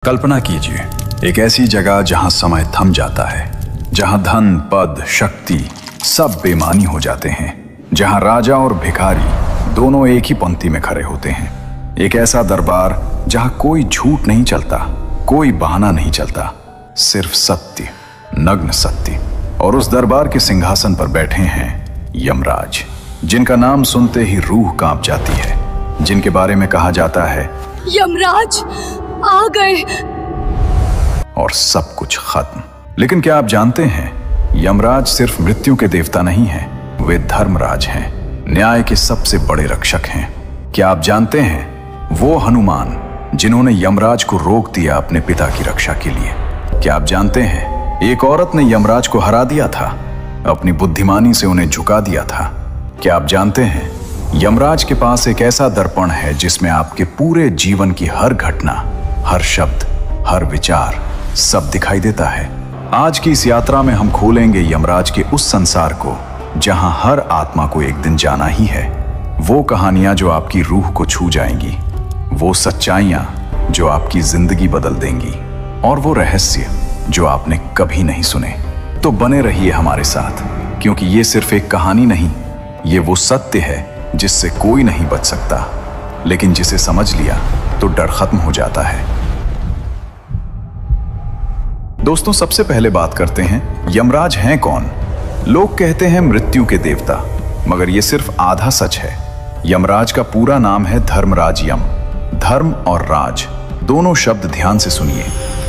कल्पना कीजिए एक ऐसी जगह जहां समय थम जाता है, जहां धन, पद, शक्ति सब बेमानी हो जाते हैं, जहां राजा और भिखारी दोनों एक ही पंक्ति में खड़े होते हैं। एक ऐसा दरबार जहां कोई झूठ नहीं चलता, कोई बहाना नहीं चलता, सिर्फ सत्य, नग्न सत्य। और उस दरबार के सिंहासन पर बैठे हैं यमराज, जिनका नाम सुनते ही रूह कांप जाती है, जिनके बारे में कहा जाता है यमराज आ गए और सब कुछ खत्म। लेकिन क्या आप जानते हैं, यमराज सिर्फ मृत्यु के देवता नहीं हैं, वे धर्मराज हैं, न्याय के सबसे बड़े रक्षक हैं। क्या आप जानते हैं, वो हनुमान जिन्होंने यमराज को रोक दिया अपने पिता की रक्षा के लिए। क्या आप जानते हैं, एक औरत ने यमराज को हरा दिया था, अपनी बुद्धिमानी से उन्हें झुका दिया था। क्या आप जानते हैं, यमराज के पास एक ऐसा दर्पण है जिसमें आपके पूरे जीवन की हर घटना, हर शब्द, हर विचार सब दिखाई देता है। आज की इस यात्रा में हम खोलेंगे यमराज के उस संसार को जहां हर आत्मा को एक दिन जाना ही है। वो कहानियां जो आपकी रूह को छू जाएंगी, वो सच्चाइयां जो आपकी जिंदगी बदल देंगी, और वो रहस्य जो आपने कभी नहीं सुने। तो बने रहिए हमारे साथ, क्योंकि ये सिर्फ एक कहानी नहीं, ये वो सत्य है जिससे कोई नहीं बच सकता, लेकिन जिसे समझ लिया तो डर खत्म हो जाता है। दोस्तों, सबसे पहले बात करते हैं यमराज हैं कौन। लोग कहते हैं मृत्यु के देवता, मगर यह सिर्फ आधा सच है। यमराज का पूरा नाम है धर्मराज यम। धर्म और राज दोनों शब्द ध्यान से सुनिए।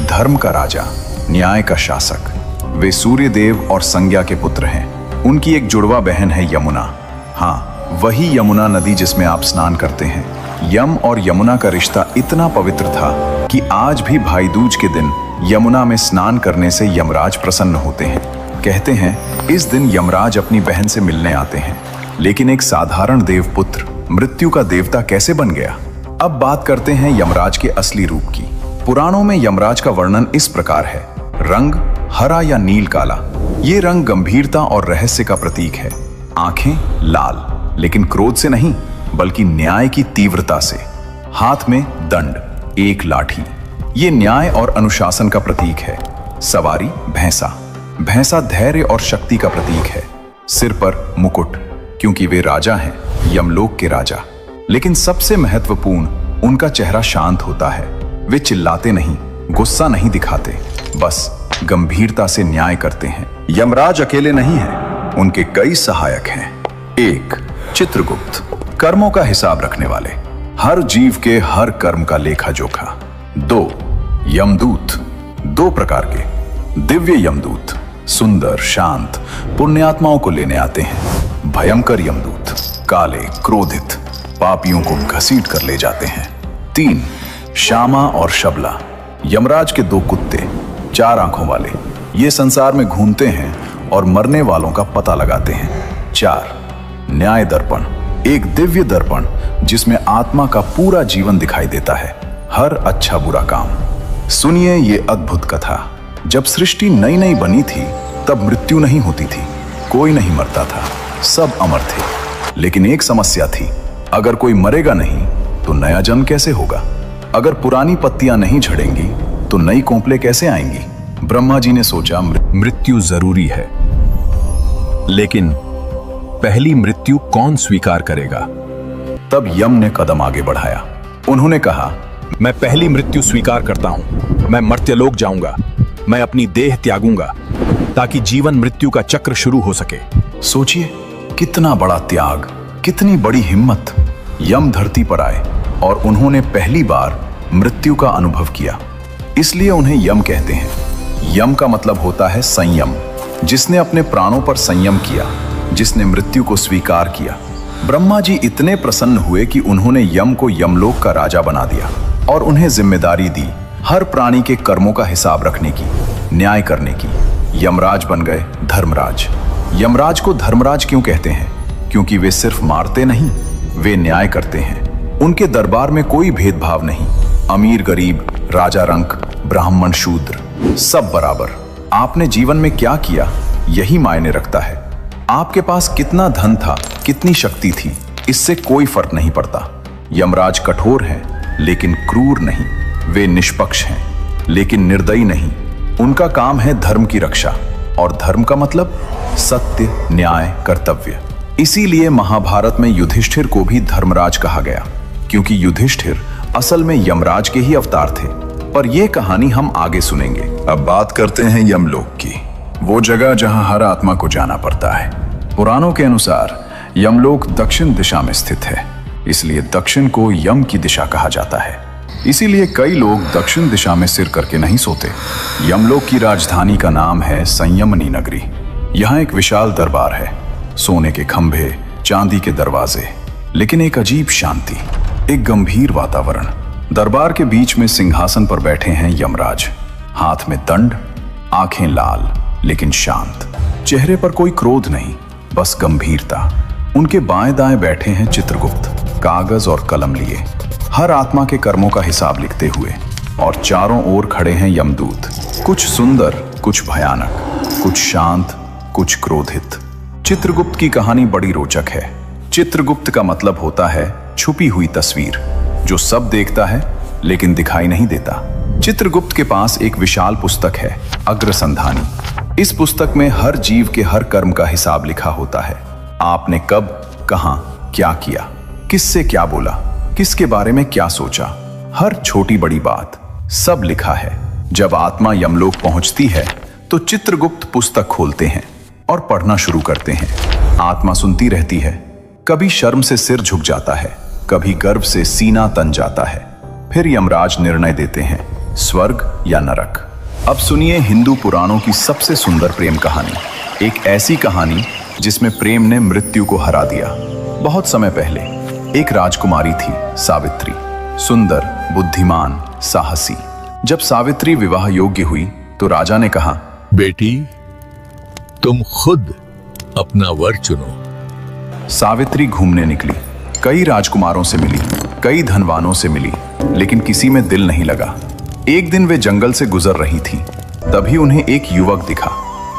धर्म का राजा, न्याय का शासक। वे सूर्य देव और संज्ञा के पुत्र हैं। उनकी एक जुड़वा बहन है यमुना। हाँ, वही यमुना नदी जिसमें आप स्नान करते हैं। यम और यमुना का रिश्ता इतना पवित्र था कि आज भी भाई दूज के दिन यमुना में स्नान करने से यमराज प्रसन्न होते हैं। कहते हैं इस दिन यमराज अपनी बहन से मिलने आते हैं। लेकिन एक साधारण देवपुत्र मृत्यु का देवता कैसे बन गया? अब बात करते हैं यमराज के असली रूप की। पुराणों में यमराज का वर्णन इस प्रकार है। रंग हरा या नील काला। ये रंग गंभीरता और रहस्य का प्रतीक है। आंखें लाल, लेकिन क्रोध से नहीं बल्कि न्याय की तीव्रता से। हाथ में दंड, एक लाठी, ये न्याय और अनुशासन का प्रतीक है। सवारी भैंसा, भैंसा धैर्य और शक्ति का प्रतीक है। सिर पर मुकुट, क्योंकि वे राजा हैं, यमलोक के राजा। लेकिन सबसे महत्वपूर्ण, उनका चेहरा शांत होता है। वे चिल्लाते नहीं, गुस्सा नहीं दिखाते, बस गंभीरता से न्याय करते हैं। यमराज अकेले नहीं हैं, उनके कई सहायक हैं। एक, चित्रगुप्त, कर्मों का हिसाब रखने वाले, हर जीव के हर कर्म का लेखा जोखा। दो, यमदूत, दो प्रकार के। दिव्य यमदूत सुंदर, शांत, पुण्यात्माओं को लेने आते हैं। भयंकर यमदूत काले, क्रोधित, पापियों को घसीट कर ले जाते हैं। तीन, श्यामा और शबला, यमराज के दो कुत्ते, चार आंखों वाले, ये संसार में घूमते हैं और मरने वालों का पता लगाते हैं। चार, न्याय दर्पण, एक दिव्य दर्पण जिसमें आत्मा का पूरा जीवन दिखाई देता है, हर अच्छा बुरा काम। सुनिए ये अद्भुत कथा। जब सृष्टि नई नई बनी थी तब मृत्यु नहीं होती थी, कोई नहीं मरता था, सब अमर थे। लेकिन एक समस्या थी, अगर कोई मरेगा नहीं तो नया जन्म कैसे होगा? अगर पुरानी पत्तियां नहीं झड़ेंगी तो नई कोंपले कैसे आएंगी? ब्रह्मा जी ने सोचा मृत्यु जरूरी है, लेकिन पहली मृत्यु कौन स्वीकार करेगा? तब यम ने कदम आगे बढ़ाया। उन्होंने कहा, मैं पहली मृत्यु स्वीकार करता हूं। मैं मर्त्यलोक जाऊंगा, मैं अपनी देह त्यागूंगा ताकि जीवन मृत्यु का चक्र शुरू हो सके। सोचिए कितना बड़ा त्याग, कितनी बड़ी हिम्मत। यम धरती पर आए और उन्होंने पहली बार मृत्यु का अनुभव किया, इसलिए उन्हें यम कहते हैं। यम का मतलब होता है संयम। जिसने अपने प्राणों पर संयम किया, जिसने मृत्यु को स्वीकार किया। ब्रह्मा जी इतने प्रसन्न हुए कि उन्होंने यम को यमलोक का राजा बना दिया और उन्हें जिम्मेदारी दी हर प्राणी के कर्मों का हिसाब रखने की, न्याय करने की। यमराज बन गए धर्मराज। यमराज को धर्मराज क्यों कहते हैं? क्योंकि वे सिर्फ मारते नहीं, वे न्याय करते हैं। उनके दरबार में कोई भेदभाव नहीं, अमीर गरीब, राजा रंक, ब्राह्मण शूद्र, सब बराबर। आपने जीवन में क्या किया यही मायने रखता है। आपके पास कितना धन था, कितनी शक्ति थी, इससे कोई फर्क नहीं पड़ता। यमराज कठोर हैं, लेकिन क्रूर नहीं। वे निष्पक्ष हैं, लेकिन निर्दयी नहीं। उनका काम है धर्म की रक्षा, और धर्म का मतलब सत्य, न्याय, कर्तव्य। इसीलिए महाभारत में युधिष्ठिर को भी धर्मराज कहा गया, क्योंकि युधिष्ठिर असल में यमराज के ही अवतार थे। पर यह कहानी हम आगे सुनेंगे। अब बात करते हैं यमलोक की, वो जगह जहां हर आत्मा को जाना पड़ता है। पुराणों के अनुसार यमलोक दक्षिण दिशा में स्थित है, इसलिए दक्षिण को यम की दिशा कहा जाता है। इसीलिए कई लोग दक्षिण दिशा में सिर करके नहीं सोते। यमलोक की राजधानी का नाम है संयमनी नगरी। यहाँ एक विशाल दरबार है, सोने के खंभे, चांदी के दरवाजे, लेकिन एक अजीब शांति, एक गंभीर वातावरण। दरबार के बीच में सिंहासन पर बैठे हैं यमराज, हाथ में दंड, आंखें लाल लेकिन शांत, चेहरे पर कोई क्रोध नहीं, बस गंभीरता। उनके बाएं दाएं बैठे हैं चित्रगुप्त, कागज और कलम लिए, हर आत्मा के कर्मों का हिसाब लिखते हुए। और चारों ओर खड़े हैं यमदूत, कुछ सुंदर, कुछ भयानक, कुछ शांत, कुछ क्रोधित। चित्रगुप्त की कहानी बड़ी रोचक है। चित्रगुप्त का मतलब होता है छुपी हुई तस्वीर, जो सब देखता है लेकिन दिखाई नहीं देता। चित्रगुप्त के पास एक विशाल पुस्तक है, अग्रसंधानी। इस पुस्तक में हर जीव के हर कर्म का हिसाब लिखा होता है। आपने कब, कहां, क्या किया, किससे क्या बोला, किसके बारे में क्या सोचा, हर छोटी बड़ी बात सब लिखा है। जब आत्मा यमलोक पहुंचती है तो चित्रगुप्त पुस्तक खोलते हैं और पढ़ना शुरू करते हैं। आत्मा सुनती रहती है, कभी शर्म से सिर झुक जाता है, कभी गर्व से सीना तन जाता है। फिर यमराज निर्णय देते हैं, स्वर्ग या नरक। अब सुनिए हिंदू पुराणों की सबसे सुंदर प्रेम कहानी, एक ऐसी कहानी जिसमें प्रेम ने मृत्यु को हरा दिया। बहुत समय पहले एक राजकुमारी थी, सावित्री, सुंदर, बुद्धिमान, साहसी। जब सावित्री विवाह योग्य हुई तो राजा ने कहा, बेटी, तुम खुद अपना वर चुनो। सावित्री घूमने निकली, कई राजकुमारों से मिली, कई धनवानों से मिली, लेकिन किसी में दिल नहीं लगा। एक दिन वे जंगल से गुजर रही थी, तभी उन्हें एक युवक दिखा,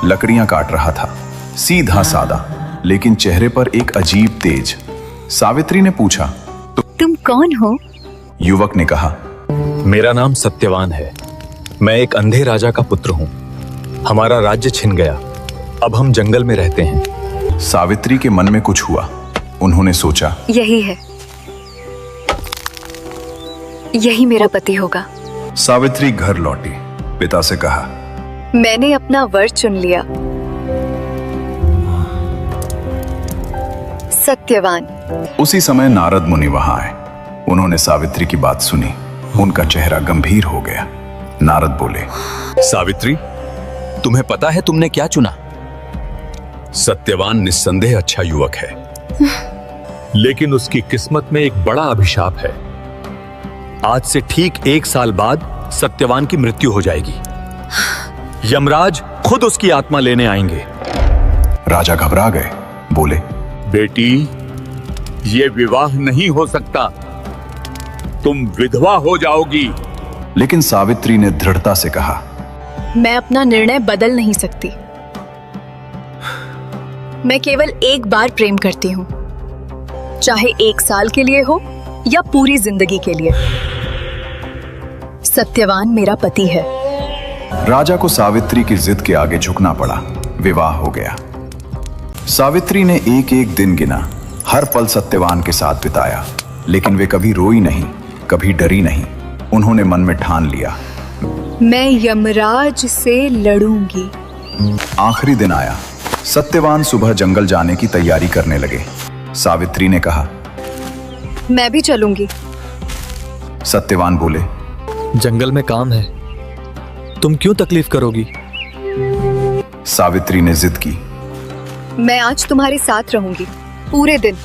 लकड़ियां काट रहा था, सीधा सादा, लेकिन चेहरे पर एक अजीब तेज। सावित्री ने पूछा, तुम कौन हो? युवक ने कहा, मेरा नाम सत्यवान है। मैं एक अंधे राजा का पुत्र हूँ। हमारा राज्य छिन गया, अब हम जंगल में रहते हैं। सावित्री के मन में कुछ हुआ। उन्होंने सोचा, यही है, यही मेरा पति होगा। सावित्री घर लौटी, पिता से कहा, मैंने अपना वर चुन लिया, सत्यवान। उसी समय नारद मुनि वहां आए। उन्होंने सावित्री की बात सुनी, उनका चेहरा गंभीर हो गया। नारद बोले, सावित्री, तुम्हें पता है तुमने क्या चुना? सत्यवान निस्संदेह अच्छा युवक है, लेकिन उसकी किस्मत में एक बड़ा अभिशाप है। आज से ठीक 1 साल बाद सत्यवान की मृत्यु हो जाएगी। यमराज खुद उसकी आत्मा लेने आएंगे। राजा घबरा गए, बोले, बेटी, ये विवाह नहीं हो सकता, तुम विधवा हो जाओगी। लेकिन सावित्री ने दृढ़ता से कहा, मैं अपना निर्णय बदल नहीं सकती। मैं केवल एक बार प्रेम करती हूँ, चाहे 1 साल के लिए हो या पूरी जिंदगी के लिए। सत्यवान मेरा पति है। राजा को सावित्री की जिद के आगे झुकना पड़ा। विवाह हो गया। सावित्री ने एक एक दिन गिना, हर पल सत्यवान के साथ बिताया, लेकिन वे कभी रोई नहीं, कभी डरी नहीं। उन्होंने मन में ठान लिया, मैं यमराज से लड़ूंगी। आखिरी दिन आया। सत्यवान सुबह जंगल जाने की तैयारी करने लगे। सावित्री ने कहा, मैं भी चलूंगी। सत्यवान बोले, जंगल में काम है, तुम क्यों तकलीफ करोगी? सावित्री ने जिद की, मैं आज तुम्हारे साथ रहूंगी पूरे दिन।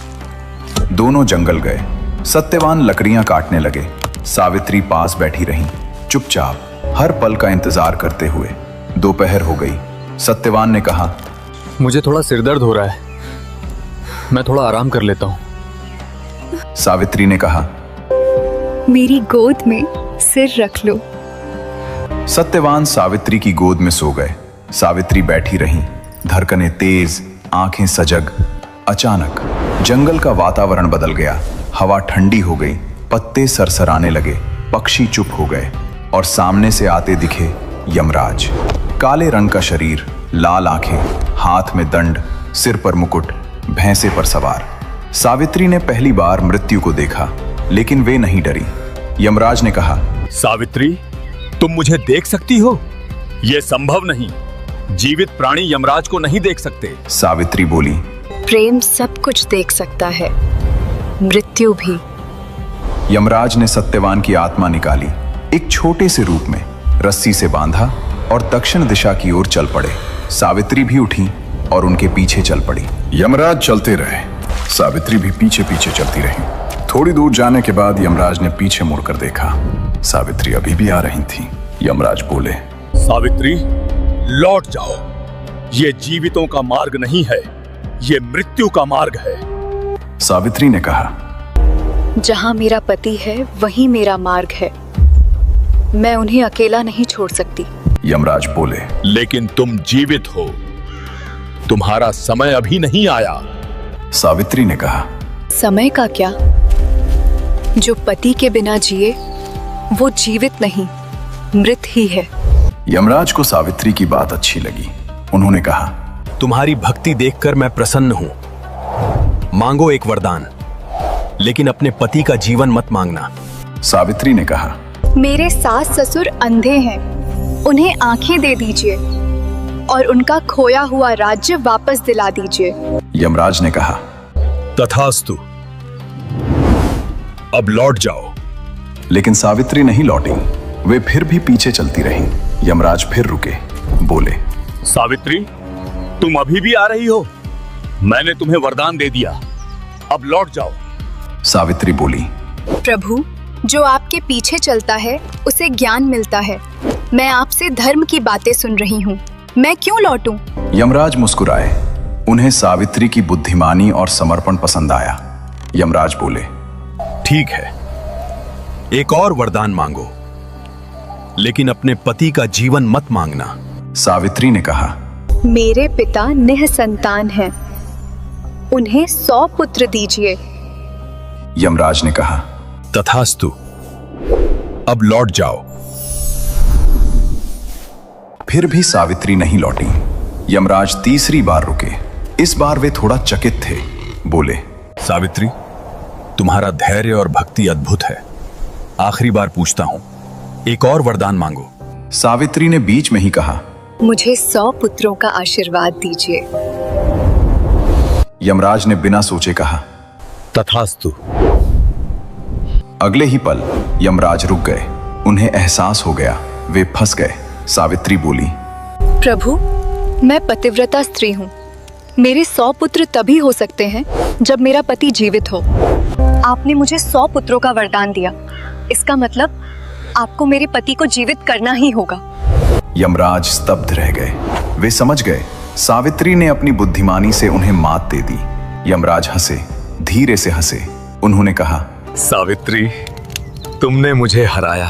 दोनों जंगल गए। सत्यवान लकड़ियां काटने लगे, सावित्री पास बैठी रही, चुपचाप, हर पल का इंतजार करते हुए। दोपहर हो गई। सत्यवान ने कहा, मुझे थोड़ा सिरदर्द हो रहा है, मैं थोड़ा आराम कर लेता हूँ। सावित्री ने कहा, मेरी गोद में सिर रख लो। सत्यवान सावित्री की गोद में सो गए। सावित्री बैठी रहीं, धड़कनें तेज, आंखें सजग। अचानक जंगल का वातावरण बदल गया। हवा ठंडी हो गई, पत्ते सरसराने लगे, पक्षी चुप हो गए। और सामने से आते दिखे यमराज। काले रंग का शरीर, लाल आंखें, हाथ में दंड, सिर पर मुकुट, भैंसे पर सवार। सावित्री ने पहली बार मृत्यु को देखा, लेकिन वे नहीं डरी। यमराज ने कहा, सावित्री, तुम मुझे देख सकती हो? यह संभव नहीं। जीवित प्राणी यमराज को नहीं देख सकते। सावित्री बोली, प्रेम सब कुछ देख सकता है, मृत्यु भी। यमराज ने सत्यवान की आत्मा निकाली, एक छोटे से रूप में रस्सी से बांधा और दक्षिण दिशा की ओर चल पड़े। सावित्री भी उठी और उनके पीछे चल पड़ी। यमराज चलते रहे, सावित्री भी पीछे पीछे चलती रही। थोड़ी दूर जाने के बाद यमराज ने पीछे मुड़कर देखा, सावित्री अभी भी आ रही थी। यमराज बोले, सावित्री, लौट जाओ। ये जीवितों का मार्ग नहीं है, ये मृत्यु का मार्ग है। सावित्री ने कहा, जहां मेरा पति है वहीं मेरा मार्ग है, मैं उन्हें अकेला नहीं छोड़ सकती। यमराज बोले, लेकिन तुम जीवित हो, तुम्हारा समय अभी नहीं आया। सावित्री ने कहा, समय का क्या? जो पति के बिना जिए वो जीवित नहीं, मृत ही है। यमराज को सावित्री की बात अच्छी लगी। उन्होंने कहा, तुम्हारी भक्ति देखकर मैं प्रसन्न हूं। मांगो एक वरदान, लेकिन अपने पति का जीवन मत मांगना। सावित्री ने कहा, मेरे सास ससुर अंधे हैं, उन्हें आंखें दे दीजिए और उनका खोया हुआ राज्य वापस दिला दीजिए। यमराज ने कहा, तथास्तु, अब लौट जाओ। लेकिन सावित्री नहीं लौटी, वे फिर भी पीछे चलती रहीं। यमराज फिर रुके, बोले, सावित्री, तुम अभी भी आ रही हो? मैंने तुम्हें वरदान दे दिया, अब लौट जाओ। सावित्री बोली, प्रभु, जो आपके पीछे चलता है उसे ज्ञान मिलता है। मैं आपसे धर्म की बातें सुन रही हूँ, मैं क्यों लौटूं? यमराज मुस्कुराए। उन्हें सावित्री की बुद्धिमानी और समर्पण पसंद आया। यमराज बोले, ठीक है, एक और वरदान मांगो, लेकिन अपने पति का जीवन मत मांगना। सावित्री ने कहा, मेरे पिता निःसंतान हैं, उन्हें 100 पुत्र दीजिए। यमराज ने कहा, तथास्तु, अब लौट जाओ। फिर भी सावित्री नहीं लौटी। यमराज तीसरी बार रुके। इस बार वे थोड़ा चकित थे। बोले, सावित्री, तुम्हारा धैर्य और भक्ति अद्भुत है। आखिरी बार पूछता हूं, एक और वरदान मांगो। सावित्री ने बीच में ही कहा, मुझे 100 पुत्रों का आशीर्वाद दीजिए। यमराज ने बिना सोचे कहा, तथास्तु। अगले ही पल यमराज रुक गए। उन्हें एहसास हो गया वे फंस गए। सावित्री बोली, प्रभु, मैं पतिव्रता स्त्री हूँ, मेरे 100 पुत्र तभी हो सकते हैं जब मेरा पति जीवित हो। आपने मुझे 100 पुत्रों का वरदान दिया, इसका मतलब आपको मेरे पति को जीवित करना ही होगा। यमराज स्तब्ध रह गए। वे समझ गए सावित्री ने अपनी बुद्धिमानी से उन्हें मात दे दी। यमराज हंसे, धीरे से हंसे। उन्होंने कहा, सावित्री, तुमने मुझे हराया।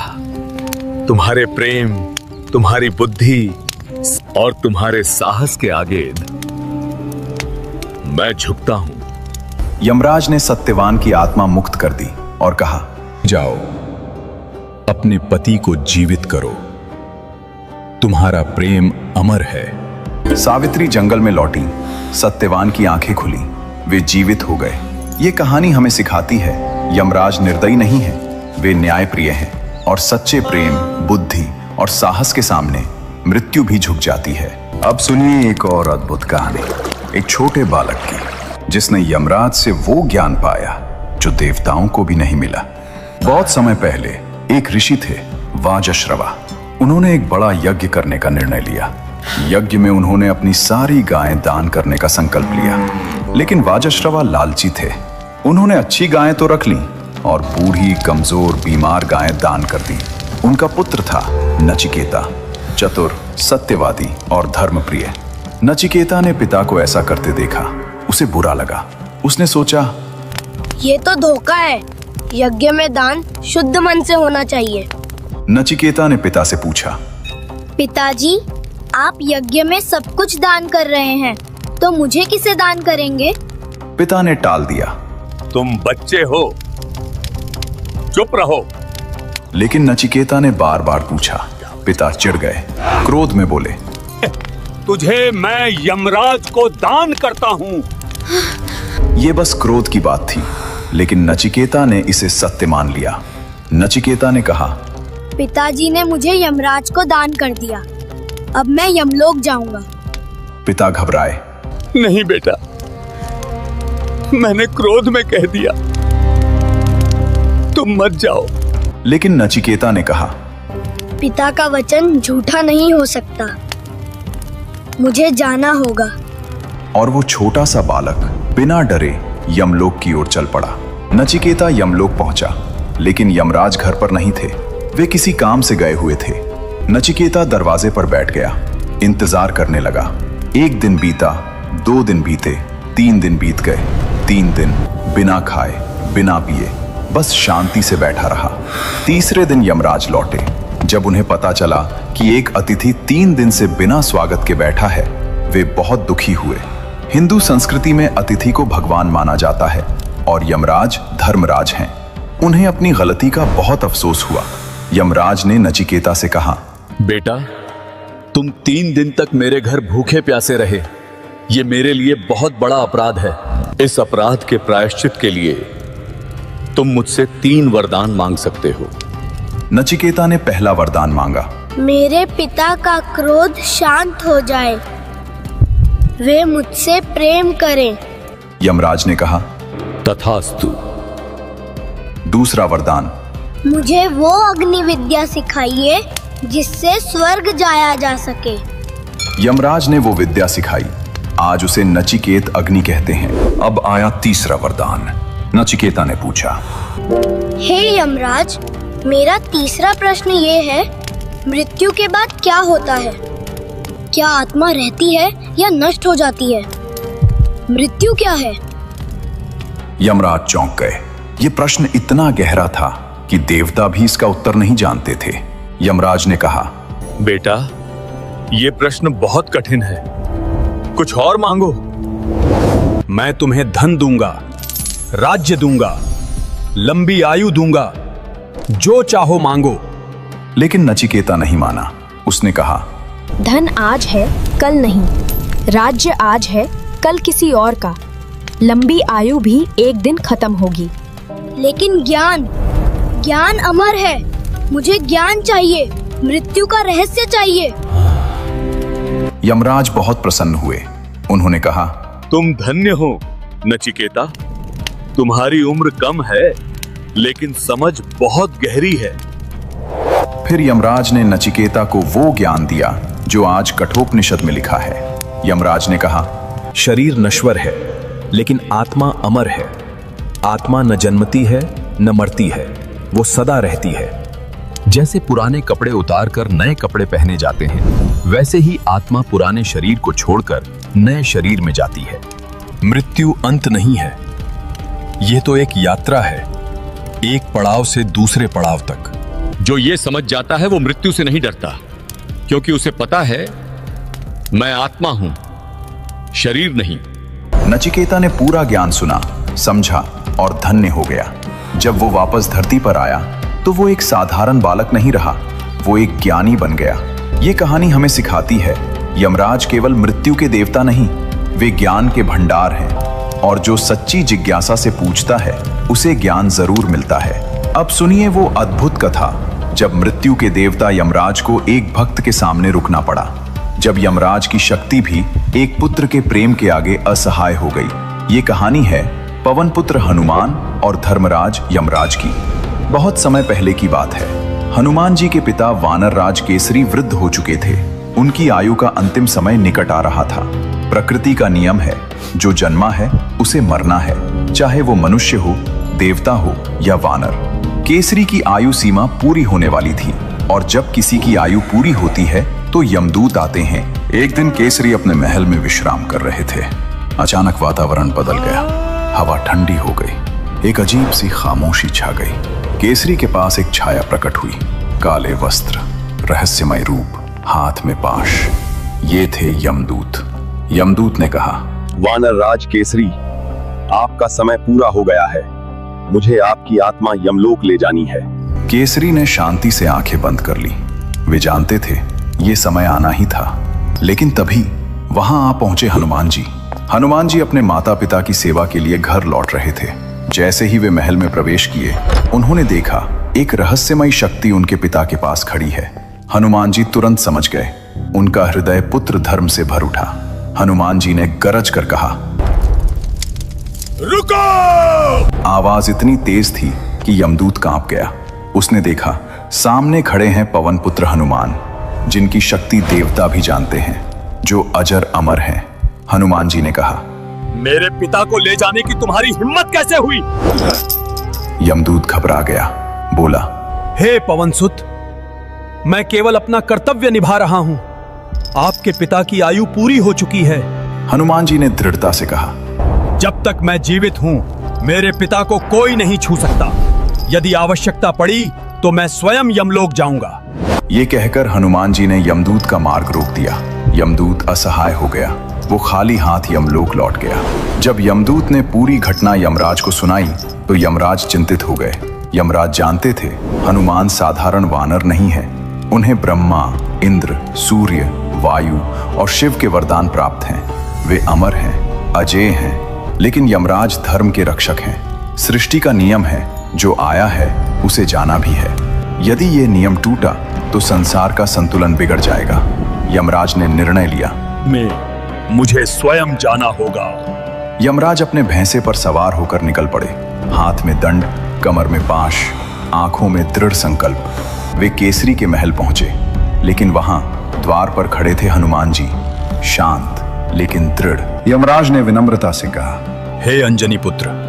तुम्हारे प्रेम, तुम्हारी बुद्धि और तुम्हारे साहस के आगे मैं झुकता हूं। यमराज ने सत्यवान की आत्मा मुक्त कर दी और कहा, जाओ, अपने पति को जीवित करो। तुम्हारा प्रेम अमर है। सावित्री जंगल में लौटी। सत्यवान की आंखें खुली, वे जीवित हो गए। ये कहानी हमें सिखाती है, यमराज निर्दयी नहीं है, वे न्यायप्रिय हैं और सच्चे प्रेम, बुद्धि और साहस के सामने मृत्यु भी झुक जाती है। अब सुनिए एक और अद्भुत कहानी, एक छोटे बालक की, जिसने यमराज से वो ज्ञान पाया जो देवताओं को भी नहीं मिला। बहुत समय पहले एक ऋषि थे, वाजश्रवा। उन्होंने एक बड़ा यज्ञ करने का निर्णय लिया। यज्ञ में उन्होंने अपनी सारी गायें दान करने का संकल्प लिया। लेकिन वाजश्रवा लालची थे। उन्होंने अच्छी गायें तो रख ली और बूढ़ी, कमजोर, बीमार गायें दान कर दी। उनका पुत्र था नचिकेता, चतुर, सत्यवादी और धर्मप्रिय। नचिकेता ने पिता को ऐसा करते देखा। उसे बुरा लगा। उसने सोचा, ये तो धोखा है, यज्ञ में दान शुद्ध मन से होना चाहिए। नचिकेता ने पिता से पूछा, पिताजी, आप यज्ञ में सब कुछ दान कर रहे हैं, तो मुझे किसे दान करेंगे? पिता ने टाल दिया। तुम बच्चे हो, चुप रहो लेकिन नचिकेता ने बार बार पूछा। पिता चिढ़ गए, क्रोध में बोले, तुझे मैं यमराज को दान करता हूँ। ये बस क्रोध की बात थी, लेकिन नचिकेता ने इसे सत्य मान लिया। नचिकेता ने कहा, पिताजी ने मुझे यमराज को दान कर दिया, अब मैं यमलोक जाऊंगा। पिता घबराए। नहीं बेटा, मैंने क्रोध में कह दिया, तुम मत जाओ। लेकिन नचिकेता ने कहा, पिता का वचन झूठा नहीं हो सकता, मुझे जाना होगा। और वो छोटा सा बालक बिना डरे यमलोक की ओर चल पड़ा। नचिकेता यमलोक पहुंचा, लेकिन यमराज घर पर नहीं थे। वे किसी काम से गए हुए थे। नचिकेता दरवाजे पर बैठ गया, इंतजार करने लगा। 1 दिन बीता, 2 दिन बीते, 3 दिन बीत गए। 3 दिन बिना खाए बिना पिए बस शांति से बैठा रहा। तीसरे दिन यमराज लौटे। जब उन्हें पता चला कि एक अतिथि 3 दिन से बिना स्वागत के बैठा है, वे बहुत दुखी हुए। हिंदू संस्कृति में अतिथि को भगवान माना जाता है और यमराज धर्मराज हैं। उन्हें अपनी गलती का बहुत अफसोस हुआ। यमराज ने नचिकेता से कहा, बेटा, तुम 3 दिन तक मेरे घर भूखे प्यासे रहे। ये मेरे लिए बहुत बड़ा अपराध है। इस अपराध के प्रायश्चित के लिए तुम मुझसे 3 वरदान मांग सकते हो। नचिकेता ने पहला वरदान मांगा, मेरे पिता का क्रोध शांत हो जाए, वे मुझसे प्रेम करें। यमराज ने कहा, तथास्तु। दूसरा वरदान, मुझे वो अग्नि विद्या सिखाइए जिससे स्वर्ग जाया जा सके। यमराज ने वो विद्या सिखाई। आज उसे नचिकेत अग्नि कहते हैं। अब आया तीसरा वरदान। नचिकेता ने पूछा, हे यमराज, मेरा तीसरा प्रश्न ये है, मृत्यु के बाद क्या होता है? क्या आत्मा रहती है या नष्ट हो जाती है? मृत्यु क्या है? यमराज चौंक गए। ये प्रश्न इतना गहरा था कि देवता भी इसका उत्तर नहीं जानते थे। यमराज ने कहा, बेटा, ये प्रश्न बहुत कठिन है, कुछ और मांगो। मैं तुम्हें धन दूंगा, राज्य दूंगा, लंबी आयु दूंगा, जो चाहो मांगो। लेकिन नचिकेता नहीं माना। उसने कहा, धन आज है, कल नहीं। राज्य आज है, कल किसी और का। लंबी आयु भी एक दिन खत्म होगी। लेकिन ज्ञान अमर है। मुझे ज्ञान चाहिए, मृत्यु का रहस्य चाहिए। यमराज बहुत प्रसन्न हुए। उन्होंने कहा, तुम धन्य हो नचिकेता, तुम्हारी उम्र कम है लेकिन समझ बहुत गहरी है। फिर यमराज ने नचिकेता को वो ज्ञान दिया जो आज कठोपनिषद में लिखा है। यमराज ने कहा, शरीर नश्वर है लेकिन आत्मा अमर है। आत्मा न जन्मती है न मरती है, वो सदा रहती है। जैसे पुराने कपड़े उतारकर नए कपड़े पहने जाते हैं, वैसे ही आत्मा पुराने शरीर को छोड़कर नए शरीर में जाती है। मृत्यु अंत नहीं है, यह तो एक यात्रा है, एक पड़ाव से दूसरे पड़ाव तक। जो ये समझ जाता है वो मृत्यु से नहीं डरता, क्योंकि उसे पता है मैं आत्मा हूं, शरीर नहीं। नचिकेता ने पूरा ज्ञान सुना, समझा और धन्य हो गया। जब वो वापस धरती पर आया तो वो एक साधारण बालक नहीं रहा, वो एक ज्ञानी बन गया। ये कहानी हमें सिखाती है, यमराज केवल मृत्यु के देवता नहीं, वे ज्ञान के भंडार हैं, और जो सच्ची जिज्ञासा से पूछता है उसे ज्ञान जरूर मिलता है। अब सुनिए वो अद्भुत कथा, जब मृत्यु के देवता यमराज को एक भक्त के सामने रुकना पड़ा, जब यमराज की शक्ति भी एक पुत्र के प्रेम के आगे असहाय हो गई। ये कहानी है पवन पुत्र हनुमान और धर्मराज यमराज की। बहुत समय पहले की बात है। हनुमान जी के पिता वानर राज केसरी वृद्ध हो चुके थे। उनकी आयु का अंतिम समय निकट आ रहा था। प्रकृति का नियम है, जो जन्मा है उसे मरना है, चाहे वो मनुष्य हो, देवता हो या वानर। केसरी की आयु सीमा पूरी होने वाली थी, और जब किसी की आयु पूरी होती है तो यमदूत आते हैं। एक दिन केसरी अपने महल में विश्राम कर रहे थे। अचानक वातावरण बदल गया, हवा ठंडी हो गई, एक अजीब सी खामोशी छा गई। केसरी के पास एक छाया प्रकट हुई, काले वस्त्र, रहस्यमय रूप, हाथ में पाश। ये थे यमदूत। यमदूत ने कहा, वानर राज केसरी, आपका समय पूरा हो गया है, मुझे आपकी आत्मा यमलोक ले जानी है। केसरी ने शांति से आंखें बंद कर ली। वे जानते थे ये समय आना ही था। लेकिन तभी वहां आ पहुंचे हनुमान जी। हनुमान जी अपने माता पिता की सेवा के लिए घर लौट रहे थे। जैसे ही वे महल में प्रवेश किए, उन्होंने देखा एक रहस्यमयी शक्ति उनके पिता के पास खड़ी है। हनुमान जी तुरंत समझ गए। उनका हृदय पुत्र धर्म से भर उठा। हनुमान जी ने गरज कर कहा, रुको! आवाज इतनी तेज थी कि यमदूत कांप गया। उसने देखा सामने खड़े हैं पवन पुत्र हनुमान, जिनकी शक्ति देवता भी जानते हैं, जो अजर अमर हैं। हनुमान जी ने कहा, मेरे पिता को ले जाने की तुम्हारी हिम्मत कैसे हुई? यमदूत घबरा गया, बोला, हे पवनसुत, मैं केवल अपना कर्तव्य निभा रहा हूं। आपके पिता की आयु पूरी हो चुकी है। हनुमान जी ने दृढ़ता से कहा, जब तक मैं जीवित हूं, मेरे पिता को कोई नहीं छू सकता। यदि आवश्यकता पड़ी तो मैं स्वयं यमलोक जाऊंगा। ये कहकर हनुमान जी ने यमदूत का मार्ग रोक दिया। यमदूत असहाय हो गया। वो खाली हाथ यमलोक लौट गया। जब यमदूत ने पूरी घटना यमराज को सुनाई तो यमराज चिंतित हो गए। यमराज जानते थे हनुमान साधारण वानर नहीं है। उन्हें ब्रह्मा, इंद्र, सूर्य, वायु और शिव के वरदान प्राप्त हैं। वे अमर हैं, अजेय हैं, लेकिन यमराज धर्म के रक्षक हैं। सृष्टि का नियम है, जो आया है उसे जाना भी है। यदि ये नियम टूटा तो संसार का संतुलन बिगड़ जाएगा। यमराज ने निर्णय लिया, मुझे स्वयं जाना होगा। यमराज अपने भैंसे पर सवार होकर निकल पड़े। हाथ में दंड, कमर में पाश, आंखों में दृढ़ संकल्प। वे केसरी के महल पहुंचे, लेकिन वहां द्वार पर खड़े थे हनुमान जी, शांत लेकिन दृढ़। यमराज ने विनम्रता से कहा, हे अंजनी पुत्र,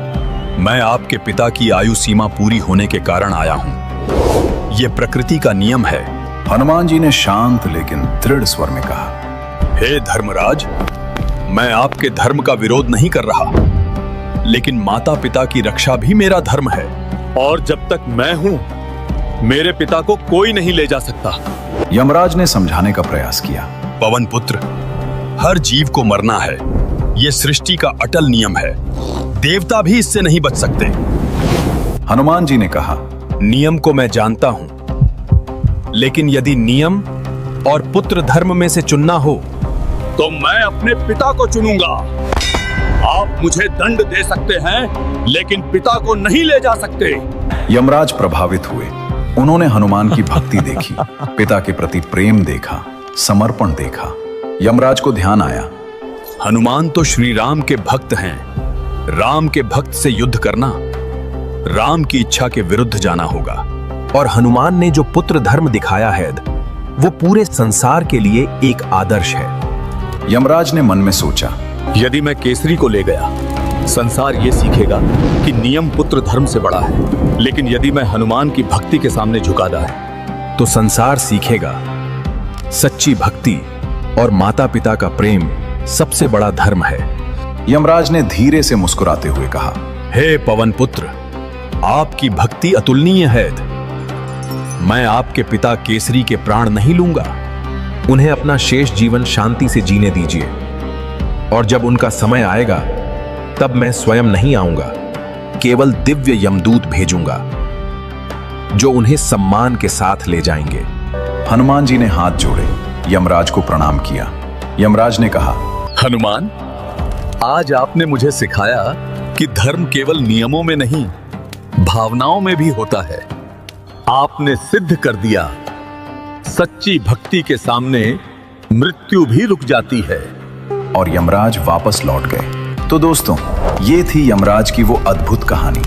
मैं आपके पिता की आयु सीमा पूरी होने के कारण आया हूं। यह प्रकृति का नियम है। हनुमान जी ने शांत लेकिन दृढ़ स्वर में कहा, हे धर्मराज, मैं आपके धर्म का विरोध नहीं कर रहा, लेकिन माता पिता की रक्षा भी मेरा धर्म है। और जब तक मैं हूं, मेरे पिता को कोई नहीं ले जा सकता। यमराज ने समझाने का प्रयास किया, पवन पुत्र, हर जीव को मरना है। यह सृष्टि का अटल नियम है। देवता भी इससे नहीं बच सकते। हनुमान जी ने कहा, नियम को मैं जानता हूं, लेकिन यदि नियम और पुत्र धर्म में से चुनना हो तो मैं अपने पिता को चुनूंगा। आप मुझे दंड दे सकते हैं, लेकिन पिता को नहीं ले जा सकते। यमराज प्रभावित हुए। उन्होंने हनुमान की भक्ति देखी, पिता के प्रति प्रेम देखा, समर्पण देखा। यमराज को ध्यान आया, हनुमान तो श्री राम के भक्त हैं। राम के भक्त से युद्ध करना, राम की इच्छा के विरुद्ध जाना होगा। और हनुमान ने जो पुत्र धर्म दिखाया है, वो पूरे संसार के लिए एक आदर्श है। यमराज ने मन में सोचा, यदि मैं केसरी को ले गया, संसार ये सीखेगा कि नियम पुत्र धर्म से बड़ा है। लेकिन यदि मैं हनुमान की भक्ति के सामने झुका दा है, तो संसार सीखेगा सच्ची भक्ति और माता पिता का प्रेम सबसे बड़ा धर्म है। यमराज ने धीरे से मुस्कुराते हुए कहा, हे पवन पुत्र, आपकी भक्ति अतुलनीय है। मैं आपके पिता केसरी के प्राण नहीं लूंगा। उन्हें अपना शेष जीवन शांति से जीने दीजिए, और जब उनका समय आएगा तब मैं स्वयं नहीं आऊंगा, केवल दिव्य यमदूत भेजूंगा जो उन्हें सम्मान के साथ ले जाएंगे। हनुमान जी ने हाथ जोड़े, यमराज को प्रणाम किया। यमराज ने कहा, हनुमान, आज आपने मुझे सिखाया कि धर्म केवल नियमों में नहीं, भावनाओं में भी होता है। आपने सिद्ध कर दिया, सच्ची भक्ति के सामने मृत्यु भी रुक जाती है। और यमराज वापस लौट गए। तो दोस्तों, ये थी यमराज की वो अद्भुत कहानी।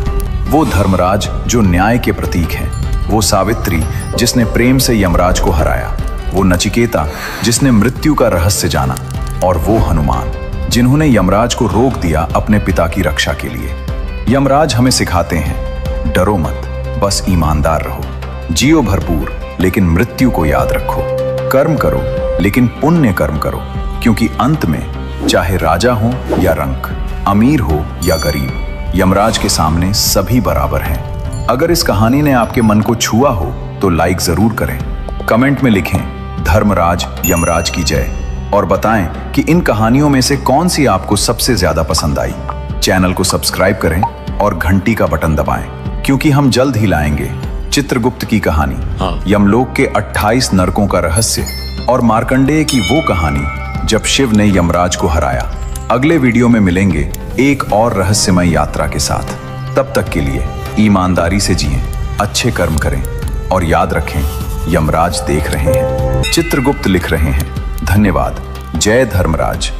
वो धर्मराज जो न्याय के प्रतीक है, वो सावित्री जिसने प्रेम से यमराज को हराया, वो नचिकेता जिसने मृत्यु का रहस्य जाना, और वो हनुमान जिन्होंने यमराज को रोक दिया अपने पिता की रक्षा के लिए। यमराज हमें सिखाते हैं, डरो मत, बस ईमानदार रहो, जियो भरपूर लेकिन मृत्यु को याद रखो, कर्म करो लेकिन पुण्य कर्म करो, क्योंकि अंत में चाहे राजा हो या रंक, अमीर हो या गरीब, यमराज के सामने सभी बराबर हैं। अगर इस कहानी ने आपके मन को छुआ हो तो लाइक जरूर करें, कमेंट में लिखें धर्मराज यमराज की जय, और बताएं कि इन कहानियों में से कौन सी आपको सबसे ज्यादा पसंद आई। चैनल को सब्सक्राइब करें और घंटी का बटन दबाएं, क्योंकि हम जल्द ही लाएंगे चित्रगुप्त की कहानी, हाँ। यमलोक के 28 नरकों का रहस्य और मार्कंडेय की वो कहानी जब शिव ने यमराज को हराया। अगले वीडियो में मिलेंगे एक और रहस्यमय यात्रा के साथ। तब तक के लिए ईमानदारी से जिएं, अच्छे कर्म करें और याद रखें, यमराज देख रहे हैं, चित्रगुप्त लिख रहे हैं। धन्यवाद। जय धर्मराज।